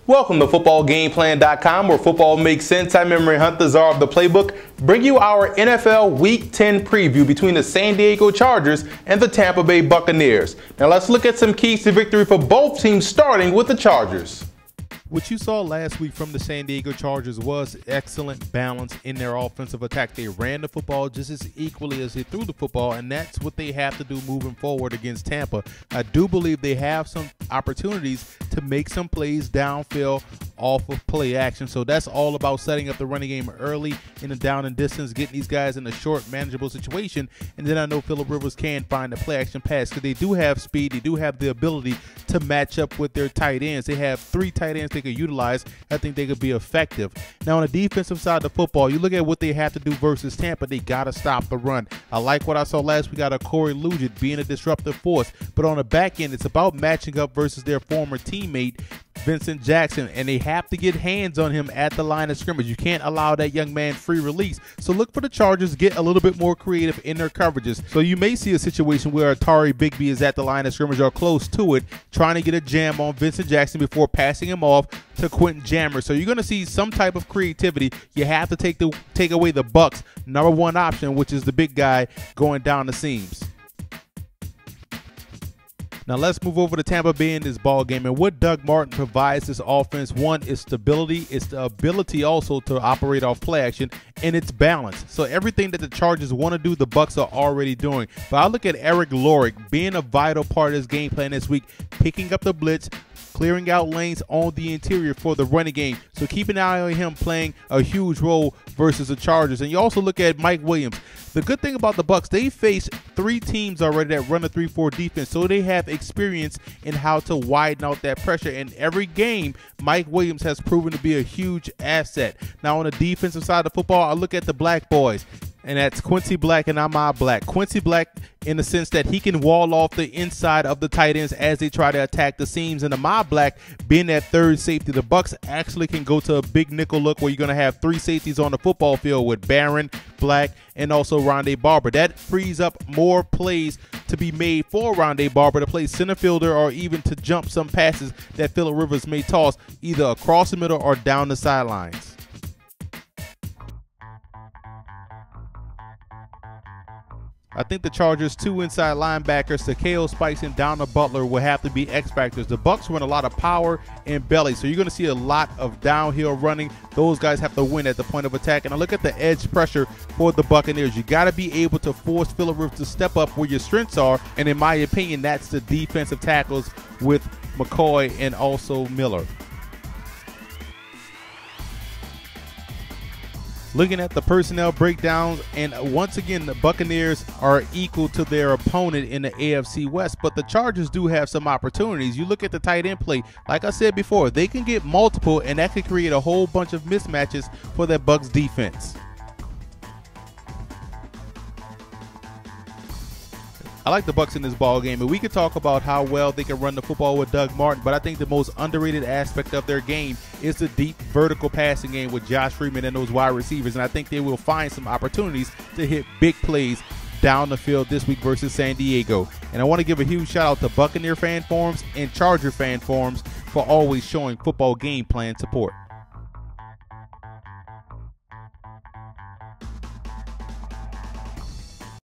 Welcome to footballgameplan.com, where football makes sense. I'm Memory Hunt, the czar of the playbook. Bring you our NFL Week 10 preview between the San Diego Chargers and the Tampa Bay Buccaneers. Now let's look at some keys to victory for both teams, starting with the Chargers. What you saw last week from the San Diego Chargers was excellent balance in their offensive attack. They ran the football just as equally as they threw the football, and that's what they have to do moving forward against Tampa. I do believe they have some opportunities to make some plays downfield off of play action. So that's all about setting up the running game early in the down and distance, getting these guys in a short, manageable situation. And then I know Phillip Rivers can find a play action pass because they do have speed. They do have the ability to match up with their tight ends. They have 3 tight ends they could utilize. I think they could be effective. Now on the defensive side of the football, you look at what they have to do versus Tampa. They got to stop the run. I like what I saw last week out of Corey Lugic being a disruptive force. But on the back end, it's about matching up versus their former teammate, Vincent Jackson, and they have to get hands on him at the line of scrimmage. You can't allow that young man free release. So look for the Chargers get a little bit more creative in their coverages. So you may see a situation where Atari Bigby is at the line of scrimmage or close to it, trying to get a jam on Vincent Jackson before passing him off to Quentin Jammer. So you're going to see some type of creativity. You have to take away the Bucs' #1 option, which is the big guy going down the seams. Now let's move over to Tampa Bay in this ball game, and what Doug Martin provides this offense, one, is stability. It's the ability also to operate off play action, and it's balance. So everything that the Chargers want to do, the Bucs are already doing. But I look at Eric Lorick being a vital part of his game plan this week, picking up the blitz, clearing out lanes on the interior for the running game. So keep an eye on him playing a huge role versus the Chargers. And you also look at Mike Williams. The good thing about the Bucs, they face 3 teams already that run a 3-4 defense, so they have experience in how to widen out that pressure. In every game, Mike Williams has proven to be a huge asset. Now on the defensive side of football, I look at the black boys, and that's Quincy Black and Ahmad Black. Quincy Black in the sense that he can wall off the inside of the tight ends as they try to attack the seams, and Ahmad Black being that third safety. The Bucs actually can go to a big nickel look where you're going to have 3 safeties on the football field with Barron, Black, and also Rondé Barber. That frees up more plays to be made for Rondé Barber to play center fielder or even to jump some passes that Phillip Rivers may toss either across the middle or down the sidelines. I think the Chargers' 2 inside linebackers, Takeo Spikes and Donald Butler, will have to be X factors. The Bucs run a lot of power and belly, so you're going to see a lot of downhill running. Those guys have to win at the point of attack. And I look at the edge pressure for the Buccaneers. You got to be able to force Phillip Rivers to step up where your strengths are, and in my opinion, that's the defensive tackles with McCoy and also Miller. Looking at the personnel breakdowns, and once again, the Buccaneers are equal to their opponent in the AFC West, but the Chargers do have some opportunities. You look at the tight end play, like I said before, they can get multiple, and that could create a whole bunch of mismatches for that Bucs defense. I like the Bucs in this ball game, and we could talk about how well they can run the football with Doug Martin, but I think the most underrated aspect of their game is the deep vertical passing game with Josh Freeman and those wide receivers, and I think they will find some opportunities to hit big plays down the field this week versus San Diego. And I want to give a huge shout out to Buccaneer fan forums and Charger fan forums for always showing football game plan support.